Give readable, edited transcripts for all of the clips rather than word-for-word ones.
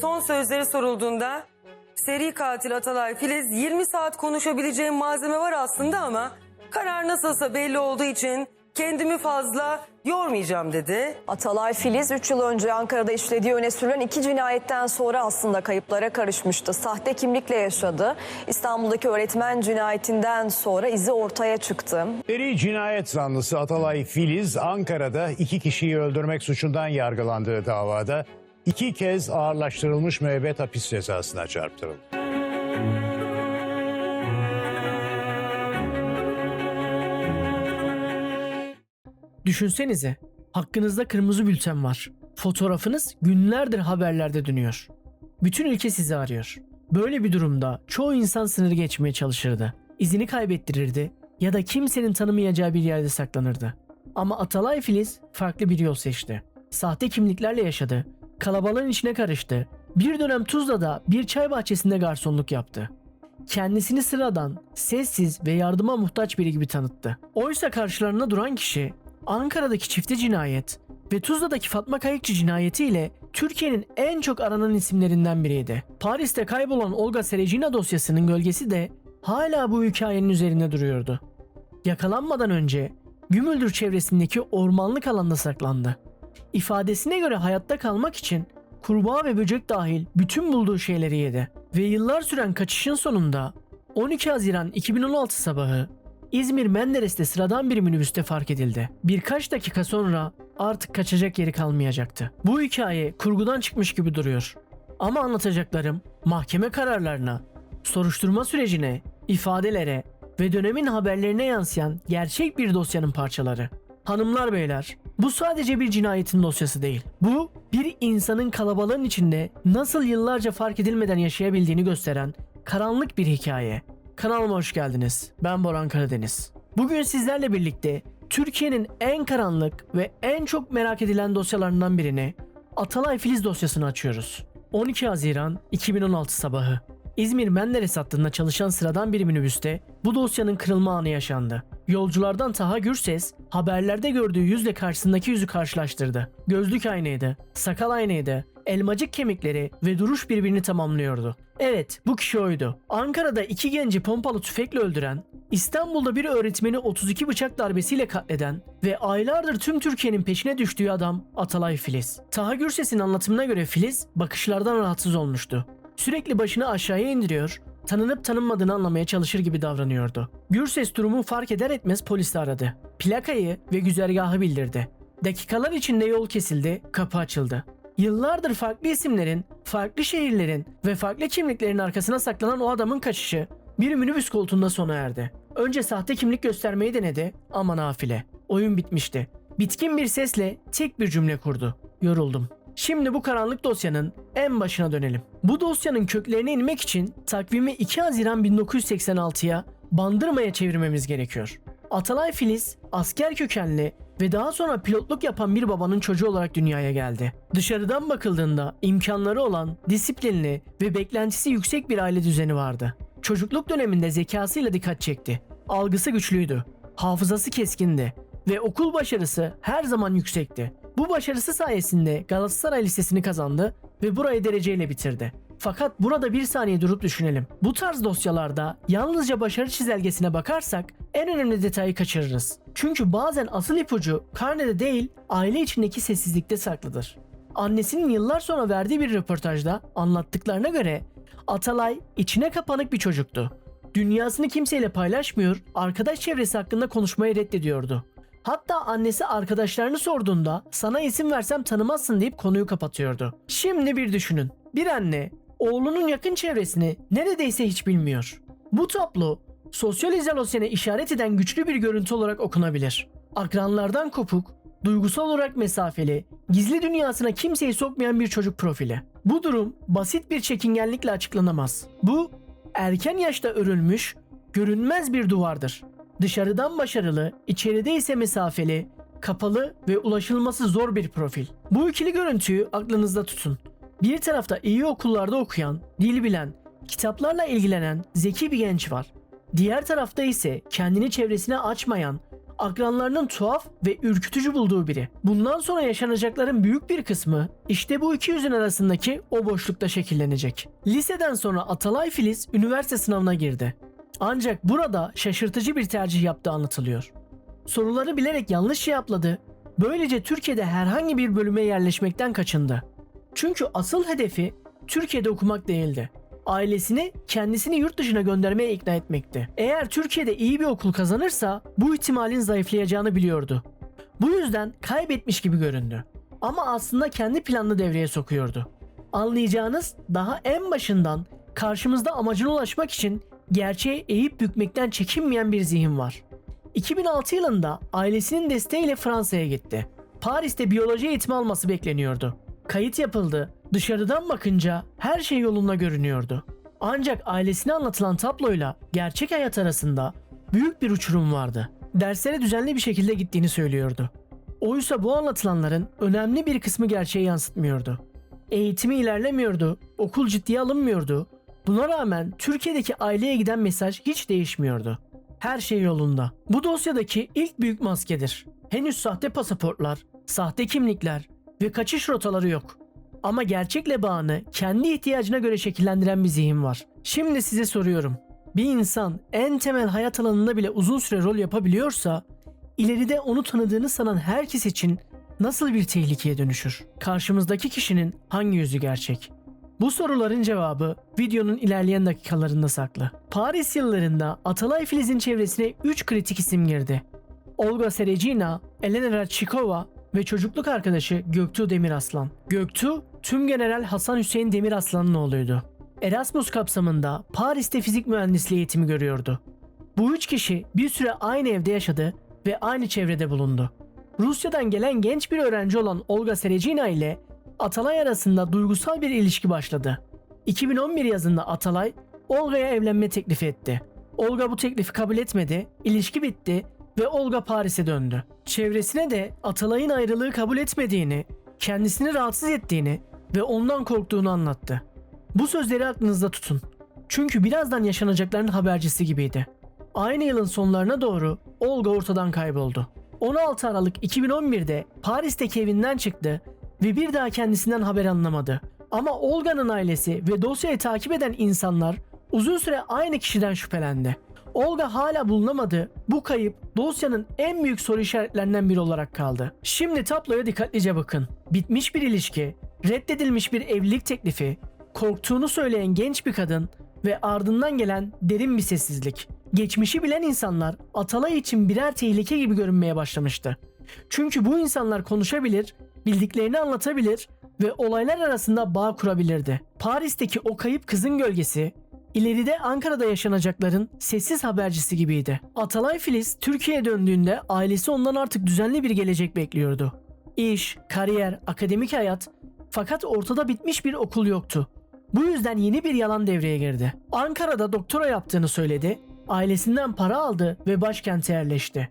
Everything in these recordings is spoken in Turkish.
son sözleri sorulduğunda seri katil Atalay Filiz 20 saat konuşabileceğim malzeme var aslında ama karar nasılsa belli olduğu için kendimi fazla yormayacağım dedi. Atalay Filiz 3 yıl önce Ankara'da işlediği öne sürülen 2 cinayetten sonra aslında kayıplara karışmıştı. Sahte kimlikle yaşadı. İstanbul'daki öğretmen cinayetinden sonra izi ortaya çıktı. Seri cinayet zanlısı Atalay Filiz Ankara'da 2 kişiyi öldürmek suçundan yargılandığı davada 2 kez ağırlaştırılmış müebbet hapis cezasına çarptırıldı. Düşünsenize, hakkınızda kırmızı bülten var. Fotoğrafınız günlerdir haberlerde dönüyor. Bütün ülke sizi arıyor. Böyle bir durumda çoğu insan sınırı geçmeye çalışırdı. İzini kaybettirirdi ya da kimsenin tanımayacağı bir yerde saklanırdı. Ama Atalay Filiz farklı bir yol seçti. Sahte kimliklerle yaşadı, kalabalığın içine karıştı. Bir dönem Tuzla'da bir çay bahçesinde garsonluk yaptı. Kendisini sıradan, sessiz ve yardıma muhtaç biri gibi tanıttı. Oysa karşılarında duran kişi Ankara'daki çifte cinayet ve Tuzla'daki Fatma Kayıkçı cinayetiyle Türkiye'nin en çok aranan isimlerinden biriydi. Paris'te kaybolan Olga Seregina dosyasının gölgesi de hala bu hikayenin üzerinde duruyordu. Yakalanmadan önce Gümüldür çevresindeki ormanlık alanda saklandı. İfadesine göre hayatta kalmak için kurbağa ve böcek dahil bütün bulduğu şeyleri yedi. Ve yıllar süren kaçışın sonunda 12 Haziran 2016 sabahı İzmir Menderes'te sıradan bir minibüste fark edildi. Birkaç dakika sonra artık kaçacak yeri kalmayacaktı. Bu hikaye kurgudan çıkmış gibi duruyor. Ama anlatacaklarım mahkeme kararlarına, soruşturma sürecine, ifadelere ve dönemin haberlerine yansıyan gerçek bir dosyanın parçaları. Hanımlar beyler, bu sadece bir cinayetin dosyası değil. Bu bir insanın kalabalığın içinde nasıl yıllarca fark edilmeden yaşayabildiğini gösteren karanlık bir hikaye. Kanalıma hoş geldiniz. Ben Boran Karadeniz. Bugün sizlerle birlikte Türkiye'nin en karanlık ve en çok merak edilen dosyalarından birini, Atalay Filiz dosyasını açıyoruz. 12 Haziran 2016 sabahı İzmir Menderes hattında çalışan sıradan bir minibüste bu dosyanın kırılma anı yaşandı. Yolculardan Taha Gürses haberlerde gördüğü yüzle karşısındaki yüzü karşılaştırdı. Gözlük aynıydı, sakal aynıydı, elmacık kemikleri ve duruş birbirini tamamlıyordu. Evet, bu kişi oydu. Ankara'da 2 genci pompalı tüfekle öldüren, İstanbul'da bir öğretmeni 32 bıçak darbesiyle katleden ve aylardır tüm Türkiye'nin peşine düştüğü adam Atalay Filiz. Taha Gürses'in anlatımına göre Filiz bakışlardan rahatsız olmuştu. Sürekli başını aşağıya indiriyor, tanınıp tanınmadığını anlamaya çalışır gibi davranıyordu. Gürses durumu fark eder etmez polisi aradı. Plakayı ve güzergahı bildirdi. Dakikalar içinde yol kesildi, kapı açıldı. Yıllardır farklı isimlerin, farklı şehirlerin ve farklı kimliklerin arkasına saklanan o adamın kaçışı bir minibüs koltuğunda sona erdi. Önce sahte kimlik göstermeyi denedi ama nafile. Oyun bitmişti. Bitkin bir sesle tek bir cümle kurdu. Yoruldum. Şimdi bu karanlık dosyanın en başına dönelim. Bu dosyanın köklerine inmek için takvimi 2 Haziran 1986'ya Bandırma'ya çevirmemiz gerekiyor. Atalay Filiz asker kökenli ve daha sonra pilotluk yapan bir babanın çocuğu olarak dünyaya geldi. Dışarıdan bakıldığında imkanları olan, disiplinli ve beklentisi yüksek bir aile düzeni vardı. Çocukluk döneminde zekasıyla dikkat çekti. Algısı güçlüydü. Hafızası keskindi ve okul başarısı her zaman yüksekti. Bu başarısı sayesinde Galatasaray Lisesi'ni kazandı ve burayı dereceyle bitirdi. Fakat burada bir saniye durup düşünelim. Bu tarz dosyalarda yalnızca başarı çizelgesine bakarsak en önemli detayı kaçırırız. Çünkü bazen asıl ipucu karnede değil, aile içindeki sessizlikte saklıdır. Annesinin yıllar sonra verdiği bir röportajda anlattıklarına göre Atalay içine kapanık bir çocuktu. Dünyasını kimseyle paylaşmıyor, arkadaş çevresi hakkında konuşmayı reddediyordu. Hatta annesi arkadaşlarını sorduğunda sana isim versem tanımazsın deyip konuyu kapatıyordu. Şimdi bir düşünün. Bir anne oğlunun yakın çevresini neredeyse hiç bilmiyor. Bu tablo sosyal izolasyona işaret eden güçlü bir görüntü olarak okunabilir. Akranlardan kopuk, duygusal olarak mesafeli, gizli dünyasına kimseyi sokmayan bir çocuk profili. Bu durum basit bir çekingenlikle açıklanamaz. Bu erken yaşta örülmüş, görünmez bir duvardır. Dışarıdan başarılı, içeride ise mesafeli, kapalı ve ulaşılması zor bir profil. Bu ikili görüntüyü aklınızda tutun. Bir tarafta iyi okullarda okuyan, dil bilen, kitaplarla ilgilenen zeki bir genç var. Diğer tarafta ise kendini çevresine açmayan, Akranlarının tuhaf ve ürkütücü bulduğu biri. Bundan sonra yaşanacakların büyük bir kısmı işte bu iki yüzün arasındaki o boşlukta şekillenecek. Liseden sonra Atalay Filiz üniversite sınavına girdi. Ancak burada şaşırtıcı bir tercih yaptığı anlatılıyor. Soruları bilerek yanlış cevapladı. Böylece Türkiye'de herhangi bir bölüme yerleşmekten kaçındı. Çünkü asıl hedefi Türkiye'de okumak değildi. Ailesini kendisini yurt dışına göndermeye ikna etmekti. Eğer Türkiye'de iyi bir okul kazanırsa bu ihtimalin zayıflayacağını biliyordu. Bu yüzden kaybetmiş gibi göründü. Ama aslında kendi planını devreye sokuyordu. Anlayacağınız daha en başından karşımızda amacına ulaşmak için gerçeğe eğip bükmekten çekinmeyen bir zihin var. 2006 yılında ailesinin desteğiyle Fransa'ya gitti. Paris'te biyoloji eğitimi alması bekleniyordu. Kayıt yapıldı. Dışarıdan bakınca her şey yolunda görünüyordu. Ancak ailesine anlatılan tabloyla gerçek hayat arasında büyük bir uçurum vardı. Derslere düzenli bir şekilde gittiğini söylüyordu. Oysa bu anlatılanların önemli bir kısmı gerçeği yansıtmıyordu. Eğitimi ilerlemiyordu, okul ciddiye alınmıyordu. Buna rağmen Türkiye'deki aileye giden mesaj hiç değişmiyordu. Her şey yolunda. Bu dosyadaki ilk büyük maskedir. Henüz sahte pasaportlar, sahte kimlikler ve kaçış rotaları yok. Ama gerçekle bağını kendi ihtiyacına göre şekillendiren bir zihin var. Şimdi size soruyorum. Bir insan en temel hayat alanında bile uzun süre rol yapabiliyorsa, ileride onu tanıdığını sanan herkes için nasıl bir tehlikeye dönüşür? Karşımızdaki kişinin hangi yüzü gerçek? Bu soruların cevabı videonun ilerleyen dakikalarında saklı. Paris yıllarında Atalay Filiz'in çevresine 3 kritik isim girdi. Olga Seregina, Elena Radchikova ve çocukluk arkadaşı Göktuğ Demiraslan. Göktuğ, Tümgeneral Hasan Hüseyin Demiraslan'ın oğluydu. Erasmus kapsamında Paris'te fizik mühendisliği eğitimi görüyordu. Bu 3 kişi bir süre aynı evde yaşadı ve aynı çevrede bulundu. Rusya'dan gelen genç bir öğrenci olan Olga Seregina ile Atalay arasında duygusal bir ilişki başladı. 2011 yazında Atalay, Olga'ya evlenme teklifi etti. Olga bu teklifi kabul etmedi, ilişki bitti ve Olga Paris'e döndü. Çevresine de Atalay'ın ayrılığı kabul etmediğini, kendisini rahatsız ettiğini ve ondan korktuğunu anlattı. Bu sözleri aklınızda tutun. Çünkü birazdan yaşanacakların habercisi gibiydi. Aynı yılın sonlarına doğru Olga ortadan kayboldu. 16 Aralık 2011'de Paris'teki evinden çıktı ve bir daha kendisinden haber alınamadı. Ama Olga'nın ailesi ve dosyayı takip eden insanlar uzun süre aynı kişiden şüphelendi. Olga hala bulunamadı. Bu kayıp dosyanın en büyük soru işaretlerinden biri olarak kaldı. Şimdi tabloya dikkatlice bakın. Bitmiş bir ilişki, reddedilmiş bir evlilik teklifi, korktuğunu söyleyen genç bir kadın ve ardından gelen derin bir sessizlik. Geçmişi bilen insanlar Atalay için birer tehlike gibi görünmeye başlamıştı. Çünkü bu insanlar konuşabilir, bildiklerini anlatabilir ve olaylar arasında bağ kurabilirdi. Paris'teki o kayıp kızın gölgesi, ileride Ankara'da yaşanacakların sessiz habercisi gibiydi. Atalay Filiz Türkiye'ye döndüğünde ailesi ondan artık düzenli bir gelecek bekliyordu. İş, kariyer, akademik hayat, fakat ortada bitmiş bir okul yoktu. Bu yüzden yeni bir yalan devreye girdi. Ankara'da doktora yaptığını söyledi, ailesinden para aldı ve başkente yerleşti.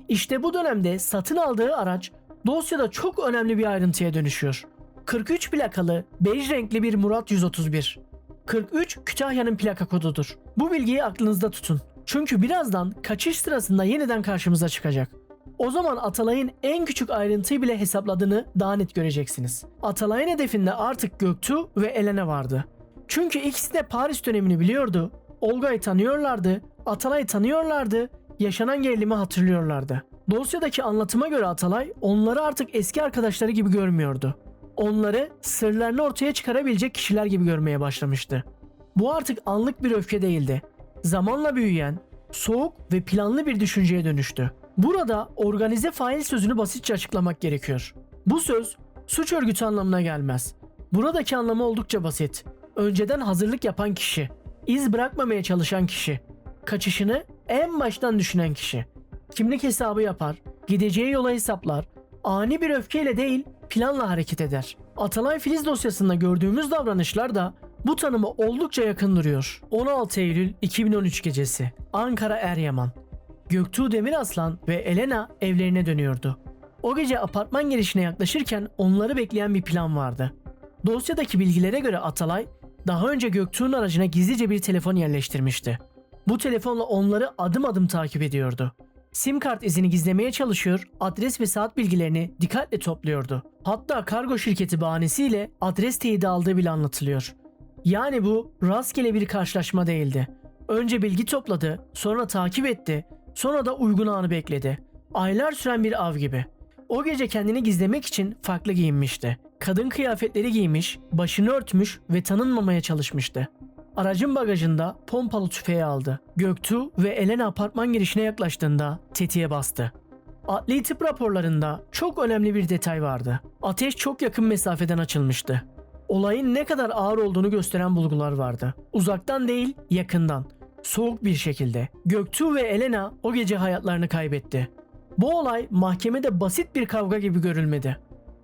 İşte bu dönemde satın aldığı araç dosyada çok önemli bir ayrıntıya dönüşüyor. 43 plakalı, bej renkli bir Murat 131. 43 Kütahya'nın plaka kodudur. Bu bilgiyi aklınızda tutun. Çünkü birazdan kaçış sırasında yeniden karşımıza çıkacak. O zaman Atalay'ın en küçük ayrıntıyı bile hesapladığını daha net göreceksiniz. Atalay'ın hedefinde artık Göktuğ ve Elena vardı. Çünkü ikisi de Paris dönemini biliyordu. Olga'yı tanıyorlardı, Atalay'ı tanıyorlardı, yaşanan gerilimi hatırlıyorlardı. Dosyadaki anlatıma göre Atalay onları artık eski arkadaşları gibi görmüyordu. Onları sırlarını ortaya çıkarabilecek kişiler gibi görmeye başlamıştı. Bu artık anlık bir öfke değildi. Zamanla büyüyen, soğuk ve planlı bir düşünceye dönüştü. Burada organize fail sözünü basitçe açıklamak gerekiyor. Bu söz suç örgütü anlamına gelmez. Buradaki anlamı oldukça basit. Önceden hazırlık yapan kişi, iz bırakmamaya çalışan kişi, kaçışını en baştan düşünen kişi. Kimlik hesabı yapar, gideceği yola hesaplar, ani bir öfkeyle değil planla hareket eder. Atalay Filiz dosyasında gördüğümüz davranışlar da bu tanıma oldukça yakın duruyor. 16 Eylül 2013 gecesi Ankara Eryaman. Göktuğ Demiraslan ve Elena evlerine dönüyordu. O gece apartman girişine yaklaşırken onları bekleyen bir plan vardı. Dosyadaki bilgilere göre Atalay daha önce Göktuğ'un aracına gizlice bir telefon yerleştirmişti. Bu telefonla onları adım adım takip ediyordu. SIM kart izini gizlemeye çalışıyor, adres ve saat bilgilerini dikkatle topluyordu. Hatta kargo şirketi bahanesiyle adres teyidi aldığı bile anlatılıyor. Yani bu rastgele bir karşılaşma değildi. Önce bilgi topladı, sonra takip etti, sonra da uygun anı bekledi. Aylar süren bir av gibi. O gece kendini gizlemek için farklı giyinmişti. Kadın kıyafetleri giymiş, başını örtmüş ve tanınmamaya çalışmıştı. Aracın bagajında pompalı tüfeği aldı. Göktuğ ve Elena apartman girişine yaklaştığında tetiğe bastı. Adli tıp raporlarında çok önemli bir detay vardı. Ateş çok yakın mesafeden açılmıştı. Olayın ne kadar ağır olduğunu gösteren bulgular vardı. Uzaktan değil, yakından. Soğuk bir şekilde. Göktuğ ve Elena o gece hayatlarını kaybetti. Bu olay mahkemede basit bir kavga gibi görülmedi.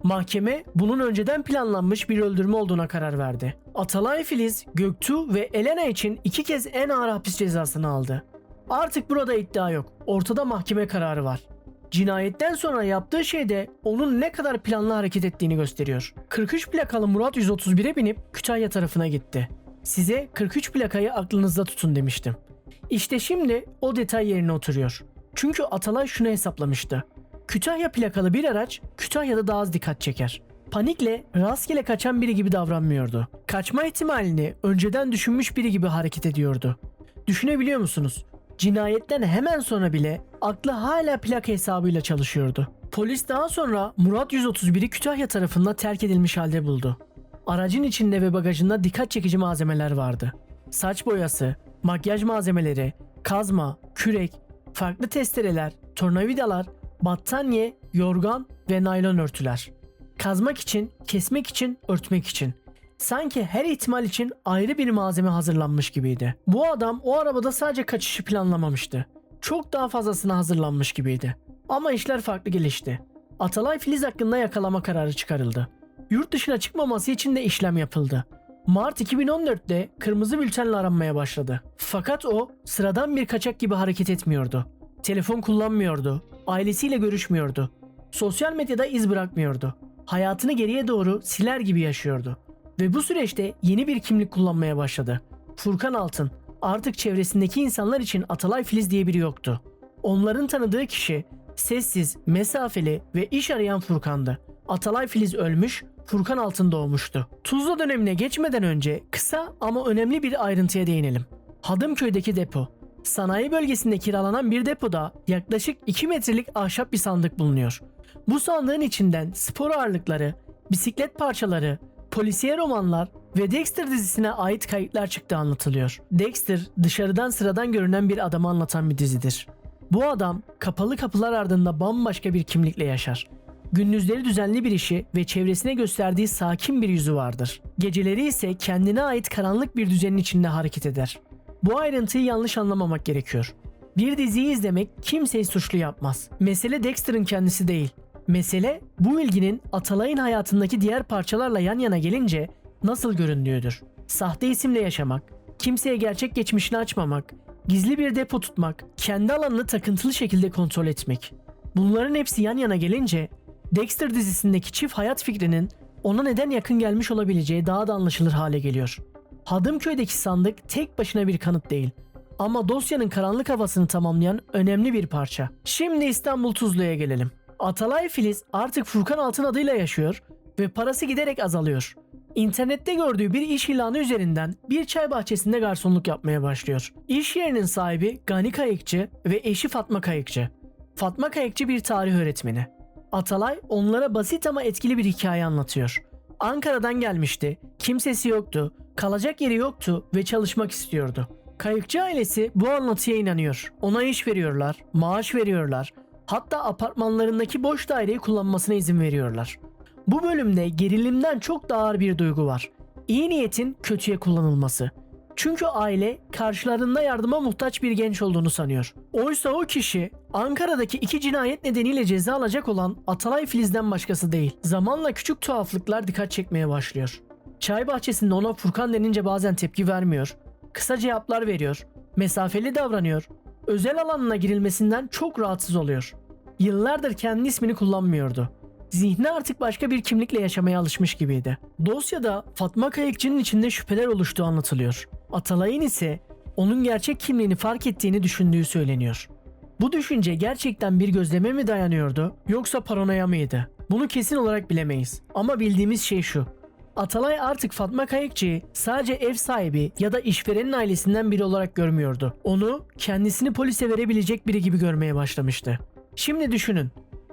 Mahkeme bunun önceden planlanmış bir öldürme olduğuna karar verdi. Atalay Filiz, Göktuğ ve Elena için 2 kez en ağır hapis cezasını aldı. Artık burada iddia yok. Ortada mahkeme kararı var. Cinayetten sonra yaptığı şey de onun ne kadar planlı hareket ettiğini gösteriyor. 43 plakalı Murat 131'e binip Kütahya tarafına gitti. Size 43 plakayı aklınızda tutun demiştim. İşte şimdi o detay yerine oturuyor. Çünkü Atalay şunu hesaplamıştı. Kütahya plakalı bir araç Kütahya'da daha az dikkat çeker. Panikle rastgele kaçan biri gibi davranmıyordu. Kaçma ihtimalini önceden düşünmüş biri gibi hareket ediyordu. Düşünebiliyor musunuz? Cinayetten hemen sonra bile aklı hala plaka hesabıyla çalışıyordu. Polis daha sonra Murat 131'i Kütahya tarafından terk edilmiş halde buldu. Aracın içinde ve bagajında dikkat çekici malzemeler vardı. Saç boyası, makyaj malzemeleri, kazma, kürek, farklı testereler, tornavidalar, battaniye, yorgan ve naylon örtüler. Kazmak için, kesmek için, örtmek için. Sanki her ihtimal için ayrı bir malzeme hazırlanmış gibiydi. Bu adam o arabada sadece kaçışı planlamamıştı. Çok daha fazlasına hazırlanmış gibiydi. Ama işler farklı gelişti. Atalay Filiz hakkında yakalama kararı çıkarıldı. Yurt dışına çıkmaması için de işlem yapıldı. Mart 2014'te kırmızı bültenle aranmaya başladı. Fakat o sıradan bir kaçak gibi hareket etmiyordu. Telefon kullanmıyordu, ailesiyle görüşmüyordu. Sosyal medyada iz bırakmıyordu. Hayatını geriye doğru siler gibi yaşıyordu. Ve bu süreçte yeni bir kimlik kullanmaya başladı. Furkan Altın. Artık çevresindeki insanlar için Atalay Filiz diye biri yoktu. Onların tanıdığı kişi sessiz, mesafeli ve iş arayan Furkan'dı. Atalay Filiz ölmüş, Furkan Altın doğmuştu. Tuzla dönemine geçmeden önce kısa ama önemli bir ayrıntıya değinelim. Hadımköy'deki depo. Sanayi bölgesinde kiralanan bir depoda yaklaşık 2 metrelik ahşap bir sandık bulunuyor. Bu sandığın içinden spor ağırlıkları, bisiklet parçaları, polisiye romanlar ve Dexter dizisine ait kayıtlar çıktığı anlatılıyor. Dexter dışarıdan sıradan görünen bir adamı anlatan bir dizidir. Bu adam kapalı kapılar ardında bambaşka bir kimlikle yaşar. Gündüzleri düzenli bir işi ve çevresine gösterdiği sakin bir yüzü vardır. Geceleri ise kendine ait karanlık bir düzenin içinde hareket eder. Bu ayrıntıyı yanlış anlamamak gerekiyor. Bir diziyi izlemek kimseyi suçlu yapmaz. Mesele Dexter'ın kendisi değil. Mesele bu ilginin Atalay'ın hayatındaki diğer parçalarla yan yana gelince nasıl göründüğüdür. Sahte isimle yaşamak, kimseye gerçek geçmişini açmamak, gizli bir depo tutmak, kendi alanını takıntılı şekilde kontrol etmek. Bunların hepsi yan yana gelince Dexter dizisindeki çift hayat fikrinin ona neden yakın gelmiş olabileceği daha da anlaşılır hale geliyor. Hadımköy'deki sandık tek başına bir kanıt değil ama dosyanın karanlık havasını tamamlayan önemli bir parça. Şimdi İstanbul Tuzla'ya gelelim. Atalay Filiz artık Furkan Altın adıyla yaşıyor ve parası giderek azalıyor. İnternette gördüğü bir iş ilanı üzerinden bir çay bahçesinde garsonluk yapmaya başlıyor. İş yerinin sahibi Gani Kayıkçı ve eşi Fatma Kayıkçı. Fatma Kayıkçı bir tarih öğretmeni. Atalay onlara basit ama etkili bir hikaye anlatıyor. Ankara'dan gelmişti, kimsesi yoktu, kalacak yeri yoktu ve çalışmak istiyordu. Kayıkçı ailesi bu anlatıya inanıyor. Ona iş veriyorlar, maaş veriyorlar. Hatta apartmanlarındaki boş daireyi kullanmasına izin veriyorlar. Bu bölümde gerilimden çok daha ağır bir duygu var. İyi niyetin kötüye kullanılması. Çünkü aile karşılarında yardıma muhtaç bir genç olduğunu sanıyor. Oysa o kişi Ankara'daki 2 cinayet nedeniyle ceza alacak olan Atalay Filiz'den başkası değil. Zamanla küçük tuhaflıklar dikkat çekmeye başlıyor. Çay bahçesinde ona Furkan denince bazen tepki vermiyor. Kısa cevaplar veriyor. Mesafeli davranıyor. Özel alanına girilmesinden çok rahatsız oluyor. Yıllardır kendi ismini kullanmıyordu. Zihni artık başka bir kimlikle yaşamaya alışmış gibiydi. Dosyada Fatma Kayıkçı'nın içinde şüpheler oluştuğu anlatılıyor. Atalay'ın ise onun gerçek kimliğini fark ettiğini düşündüğü söyleniyor. Bu düşünce gerçekten bir gözleme mi dayanıyordu yoksa paranoya mıydı? Bunu kesin olarak bilemeyiz. Ama bildiğimiz şey şu. Atalay artık Fatma Kayıkçı'yı sadece ev sahibi ya da işverenin ailesinden biri olarak görmüyordu. Onu kendisini polise verebilecek biri gibi görmeye başlamıştı. Şimdi düşünün.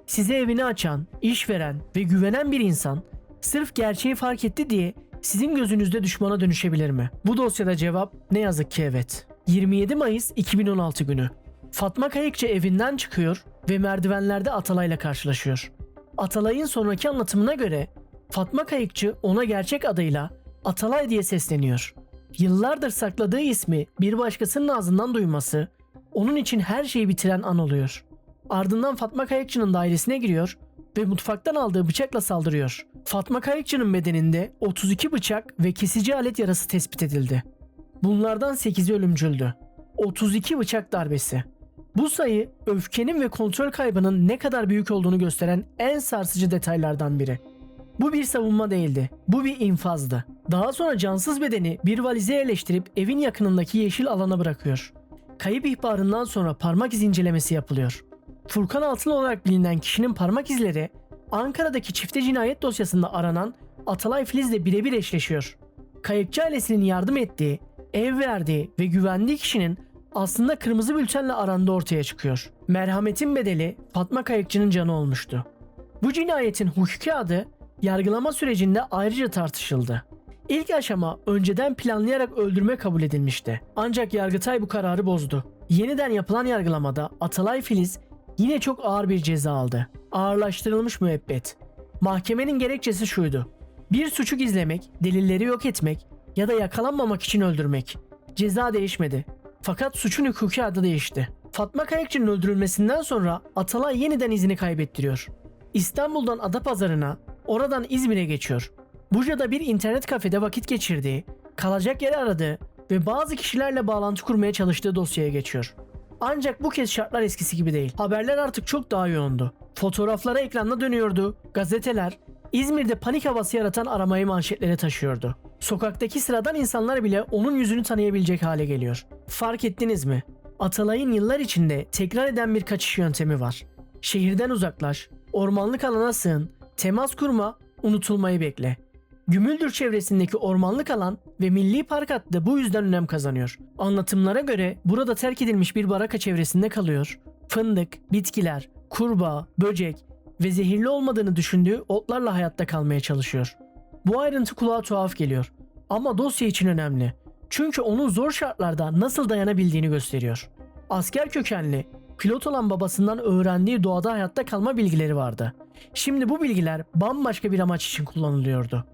Size evini açan, iş veren ve güvenen bir insan sırf gerçeği fark etti diye sizin gözünüzde düşmana dönüşebilir mi? Bu dosyada cevap ne yazık ki evet. 27 Mayıs 2016 günü. Fatma Kayıkçı evinden çıkıyor ve merdivenlerde Atalay'la karşılaşıyor. Atalay'ın sonraki anlatımına göre Fatma Kayıkçı ona gerçek adıyla Atalay diye sesleniyor. Yıllardır sakladığı ismi bir başkasının ağzından duyması onun için her şeyi bitiren an oluyor. Ardından Fatma Kayıkçı'nın dairesine giriyor ve mutfaktan aldığı bıçakla saldırıyor. Fatma Kayıkçı'nın bedeninde 32 bıçak ve kesici alet yarası tespit edildi. Bunlardan 8'i ölümcüldü. 32 bıçak darbesi. Bu sayı öfkenin ve kontrol kaybının ne kadar büyük olduğunu gösteren en sarsıcı detaylardan biri. Bu bir savunma değildi. Bu bir infazdı. Daha sonra cansız bedeni bir valize yerleştirip evin yakınındaki yeşil alana bırakıyor. Kayıp ihbarından sonra parmak izi incelemesi yapılıyor. Furkan Altın olarak bilinen kişinin parmak izleri Ankara'daki çifte cinayet dosyasında aranan Atalay Filiz'le birebir eşleşiyor. Kayıkçı ailesinin yardım ettiği, ev verdiği ve güvendiği kişinin aslında kırmızı bültenle arandığı ortaya çıkıyor. Merhametin bedeli Fatma Kayıkçı'nın canı olmuştu. Bu cinayetin hukuki adı yargılama sürecinde ayrıca tartışıldı. İlk aşama önceden planlayarak öldürme kabul edilmişti. Ancak Yargıtay bu kararı bozdu. Yeniden yapılan yargılamada Atalay Filiz yine çok ağır bir ceza aldı. Ağırlaştırılmış müebbet. Mahkemenin gerekçesi şuydu. Bir suçu gizlemek, delilleri yok etmek ya da yakalanmamak için öldürmek. Ceza değişmedi. Fakat suçun hukuki adı değişti. Fatma Kayıkçı'nın öldürülmesinden sonra Atalay yeniden izini kaybettiriyor. İstanbul'dan Adapazarı'na, oradan İzmir'e geçiyor. Buca'da bir internet kafede vakit geçirdiği, kalacak yer aradığı ve bazı kişilerle bağlantı kurmaya çalıştığı dosyaya geçiyor. Ancak bu kez şartlar eskisi gibi değil. Haberler artık çok daha yoğundu. Fotoğraflara ekranda dönüyordu. Gazeteler İzmir'de panik havası yaratan aramayı manşetlere taşıyordu. Sokaktaki sıradan insanlar bile onun yüzünü tanıyabilecek hale geliyor. Fark ettiniz mi? Atalay'ın yıllar içinde tekrar eden bir kaçış yöntemi var. Şehirden uzaklaş, ormanlık alana sığın, temas kurma, unutulmayı bekle. Gümüldür çevresindeki ormanlık alan ve milli park hattı bu yüzden önem kazanıyor. Anlatımlara göre burada terk edilmiş bir baraka çevresinde kalıyor. Fındık, bitkiler, kurbağa, böcek ve zehirli olmadığını düşündüğü otlarla hayatta kalmaya çalışıyor. Bu ayrıntı kulağa tuhaf geliyor ama dosya için önemli. Çünkü onun zor şartlarda nasıl dayanabildiğini gösteriyor. Asker kökenli, pilot olan babasından öğrendiği doğada hayatta kalma bilgileri vardı. Şimdi bu bilgiler bambaşka bir amaç için kullanılıyordu.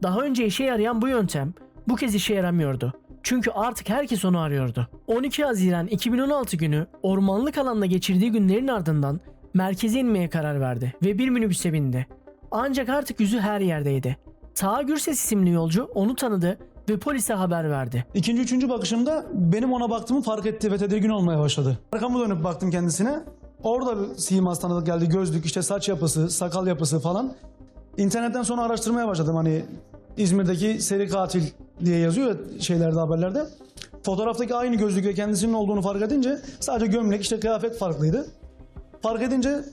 Daha önce işe yarayan bu yöntem bu kez işe yaramıyordu. Çünkü artık herkes onu arıyordu. 12 Haziran 2016 günü ormanlık alanda geçirdiği günlerin ardından merkeze inmeye karar verdi ve bir minibüse bindi. Ancak artık yüzü her yerdeydi. Taha Gürses isimli yolcu onu tanıdı ve polise haber verdi. İkinci, üçüncü bakışımda benim ona baktığımı fark etti ve tedirgin olmaya başladı. Arkamı dönüp baktım kendisine. Orada bir siması tanıdık geldi. Gözlük, işte saç yapısı, sakal yapısı falan. İnternetten sonra araştırmaya başladım. Hani İzmir'deki seri katil diye yazıyor ya şeylerde, haberlerde. Fotoğraftaki aynı gözlük ve kendisinin olduğunu fark edince sadece gömlek, işte kıyafet farklıydı. Fark edince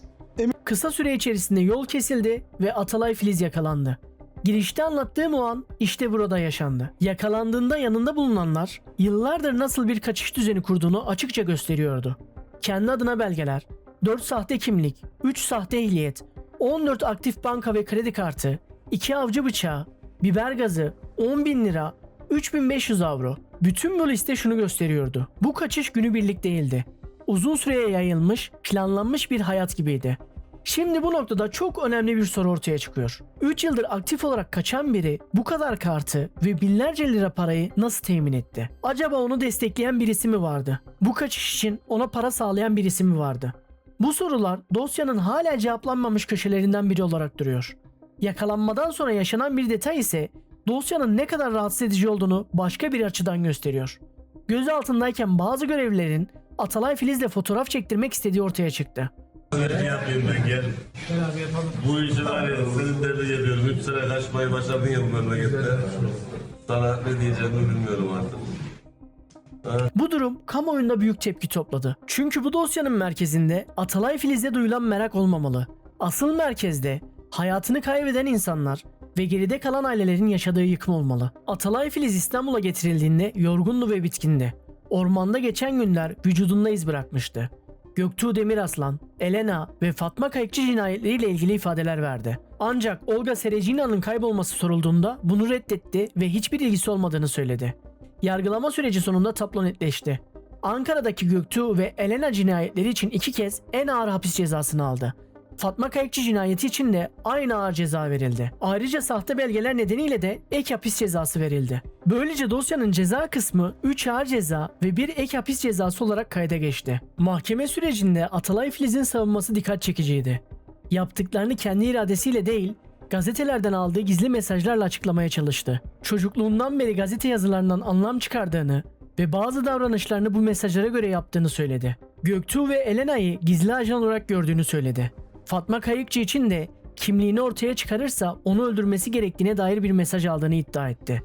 Kısa süre içerisinde yol kesildi ve Atalay Filiz yakalandı. Girişte anlattığım o an işte burada yaşandı. Yakalandığında yanında bulunanlar yıllardır nasıl bir kaçış düzeni kurduğunu açıkça gösteriyordu. Kendi adına belgeler, 4 sahte kimlik, 3 sahte ehliyet, 14 aktif banka ve kredi kartı, 2 avcı bıçağı, biber gazı, 10.000 lira, 3.500 avro. Bütün bu liste şunu gösteriyordu. Bu kaçış günübirlik değildi. Uzun süreye yayılmış, planlanmış bir hayat gibiydi. Şimdi bu noktada çok önemli bir soru ortaya çıkıyor. 3 yıldır aktif olarak kaçan biri bu kadar kartı ve binlerce lira parayı nasıl temin etti? Acaba onu destekleyen birisi mi vardı? Bu kaçış için ona para sağlayan birisi mi vardı? Bu sorular dosyanın hala cevaplanmamış köşelerinden biri olarak duruyor. Yakalanmadan sonra yaşanan bir detay ise dosyanın ne kadar rahatsız edici olduğunu başka bir açıdan gösteriyor. Gözaltındayken bazı görevlilerin Atalay Filiz'le fotoğraf çektirmek istediği ortaya çıktı. Yapayım ben, gel. Bu işi var ya, senin derdi yapıyorum. 3 sene kaçmayı başardın ya bu memlekette. Sana ne diyeceğimi bilmiyorum artık. Bu durum kamuoyunda büyük tepki topladı. Çünkü bu dosyanın merkezinde Atalay Filiz'e duyulan merak olmamalı. Asıl merkezde hayatını kaybeden insanlar ve geride kalan ailelerin yaşadığı yıkım olmalı. Atalay Filiz İstanbul'a getirildiğinde yorgundu ve bitkindi. Ormanda geçen günler vücudunda iz bırakmıştı. Göktuğ Demiraslan, Elena ve Fatma Kayıkçı cinayetleriyle ilgili ifadeler verdi. Ancak Olga Serecina'nın kaybolması sorulduğunda bunu reddetti ve hiçbir ilgisi olmadığını söyledi. Yargılama süreci sonunda tablo netleşti. Ankara'daki Göktuğ ve Elena cinayetleri için 2 kez en ağır hapis cezasını aldı. Fatma Kayıkçı cinayeti için de aynı ağır ceza verildi. Ayrıca sahte belgeler nedeniyle de ek hapis cezası verildi. Böylece dosyanın ceza kısmı 3 ağır ceza ve 1 ek hapis cezası olarak kayda geçti. Mahkeme sürecinde Atalay Filiz'in savunması dikkat çekiciydi. Yaptıklarını kendi iradesiyle değil, gazetelerden aldığı gizli mesajlarla açıklamaya çalıştı. Çocukluğundan beri gazete yazılarından anlam çıkardığını ve bazı davranışlarını bu mesajlara göre yaptığını söyledi. Göktuğ ve Elena'yı gizli ajan olarak gördüğünü söyledi. Fatma Kayıkçı için de kimliğini ortaya çıkarırsa onu öldürmesi gerektiğine dair bir mesaj aldığını iddia etti.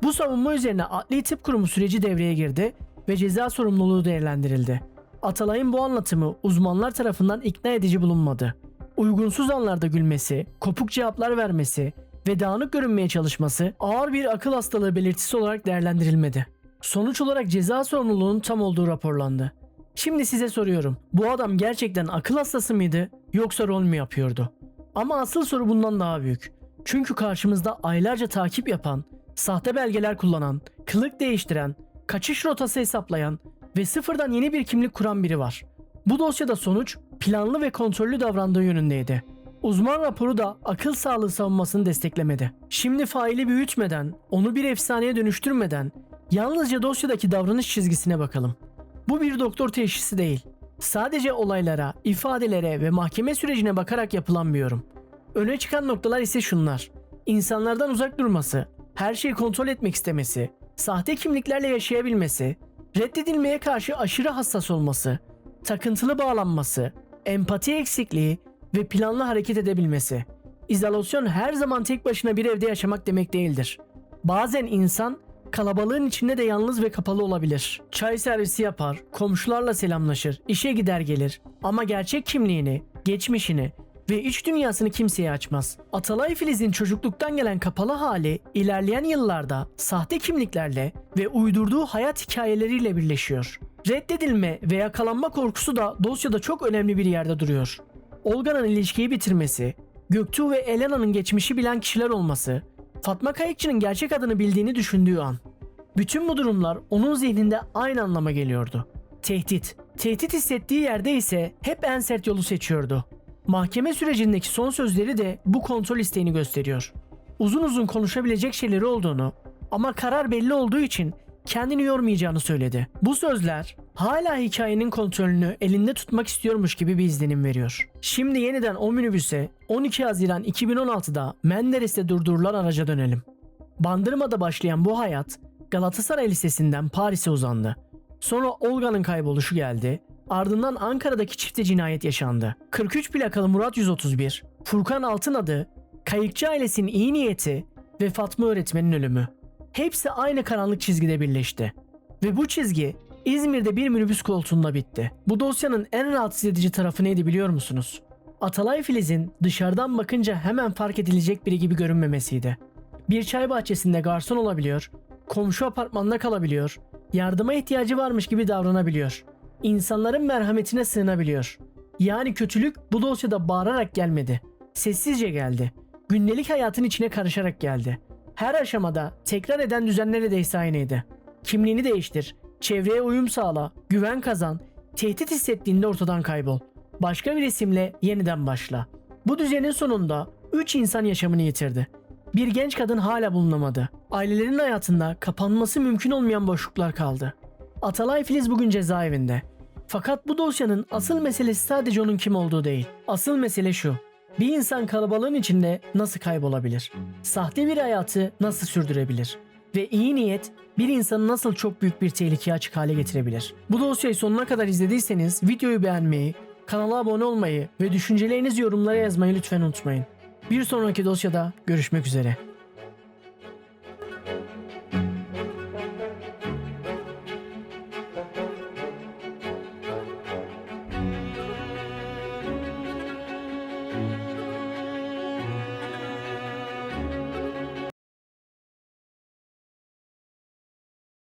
Bu savunma üzerine Adli Tıp Kurumu süreci devreye girdi ve ceza sorumluluğu değerlendirildi. Atalay'ın bu anlatımı uzmanlar tarafından ikna edici bulunmadı. Uygunsuz anlarda gülmesi, kopuk cevaplar vermesi ve dağınık görünmeye çalışması ağır bir akıl hastalığı belirtisi olarak değerlendirilmedi. Sonuç olarak ceza sorumluluğunun tam olduğu raporlandı. Şimdi size soruyorum. Bu adam gerçekten akıl hastası mıydı yoksa rol mü yapıyordu? Ama asıl soru bundan daha büyük. Çünkü karşımızda aylarca takip yapan, sahte belgeler kullanan, kılık değiştiren, kaçış rotası hesaplayan ve sıfırdan yeni bir kimlik kuran biri var. Bu dosyada sonuç planlı ve kontrollü davrandığı yönündeydi. Uzman raporu da akıl sağlığı savunmasını desteklemedi. Şimdi faili büyütmeden, onu bir efsaneye dönüştürmeden yalnızca dosyadaki davranış çizgisine bakalım. Bu bir doktor teşhisi değil. Sadece olaylara, ifadelere ve mahkeme sürecine bakarak yapılan bir yorum. Öne çıkan noktalar ise şunlar. İnsanlardan uzak durması, her şeyi kontrol etmek istemesi, sahte kimliklerle yaşayabilmesi, reddedilmeye karşı aşırı hassas olması, takıntılı bağlanması, empati eksikliği ve planlı hareket edebilmesi. İzolasyon her zaman tek başına bir evde yaşamak demek değildir. Bazen insan kalabalığın içinde de yalnız ve kapalı olabilir. Çay servisi yapar, komşularla selamlaşır, işe gider gelir ama gerçek kimliğini, geçmişini ve iç dünyasını kimseye açmaz. Atalay Filiz'in çocukluktan gelen kapalı hali ilerleyen yıllarda sahte kimliklerle ve uydurduğu hayat hikayeleriyle birleşiyor. Reddedilme ve yakalanma korkusu da dosyada çok önemli bir yerde duruyor. Olga'nın ilişkiyi bitirmesi, Göktuğ ve Elena'nın geçmişi bilen kişiler olması, Fatma Kayıkçı'nın gerçek adını bildiğini düşündüğü an. Bütün bu durumlar onun zihninde aynı anlama geliyordu. Tehdit. Tehdit hissettiği yerde ise hep en sert yolu seçiyordu. Mahkeme sürecindeki son sözleri de bu kontrol isteğini gösteriyor. Uzun uzun konuşabilecek şeyleri olduğunu ama karar belli olduğu için kendini yormayacağını söyledi. Bu sözler hala hikayenin kontrolünü elinde tutmak istiyormuş gibi bir izlenim veriyor. Şimdi yeniden o minibüse 12 Haziran 2016'da Menderes'te durdurulan araca dönelim. Bandırma'da başlayan bu hayat Galatasaray Lisesi'nden Paris'e uzandı. Sonra Olga'nın kayboluşu geldi. Ardından Ankara'daki çifte cinayet yaşandı. 43 plakalı Murat 131, Furkan Altınadı, Kayıkçı ailesinin iyi niyeti ve Fatma öğretmenin ölümü. Hepsi aynı karanlık çizgide birleşti. Ve bu çizgi İzmir'de bir minibüs koltuğunda bitti. Bu dosyanın en rahatsız edici tarafı neydi biliyor musunuz? Atalay Filiz'in dışarıdan bakınca hemen fark edilecek biri gibi görünmemesiydi. Bir çay bahçesinde garson olabiliyor, komşu apartmanda kalabiliyor, yardıma ihtiyacı varmış gibi davranabiliyor. İnsanların merhametine sığınabiliyor. Yani kötülük bu dosyada bağırarak gelmedi. Sessizce geldi. Gündelik hayatın içine karışarak geldi. Her aşamada tekrar eden düzen neredeyse aynıydı. Kimliğini değiştir, çevreye uyum sağla, güven kazan, tehdit hissettiğinde ortadan kaybol. Başka bir isimle yeniden başla. Bu düzenin sonunda 3 insan yaşamını yitirdi. Bir genç kadın hala bulunamadı. Ailelerin hayatında kapanması mümkün olmayan boşluklar kaldı. Atalay Filiz bugün cezaevinde. Fakat bu dosyanın asıl meselesi sadece onun kim olduğu değil. Asıl mesele şu. Bir insan kalabalığın içinde nasıl kaybolabilir? Sahte bir hayatı nasıl sürdürebilir? Ve iyi niyet bir insanı nasıl çok büyük bir tehlikeye açık hale getirebilir? Bu dosyayı sonuna kadar izlediyseniz videoyu beğenmeyi, kanala abone olmayı ve düşüncelerinizi yorumlara yazmayı lütfen unutmayın. Bir sonraki dosyada görüşmek üzere.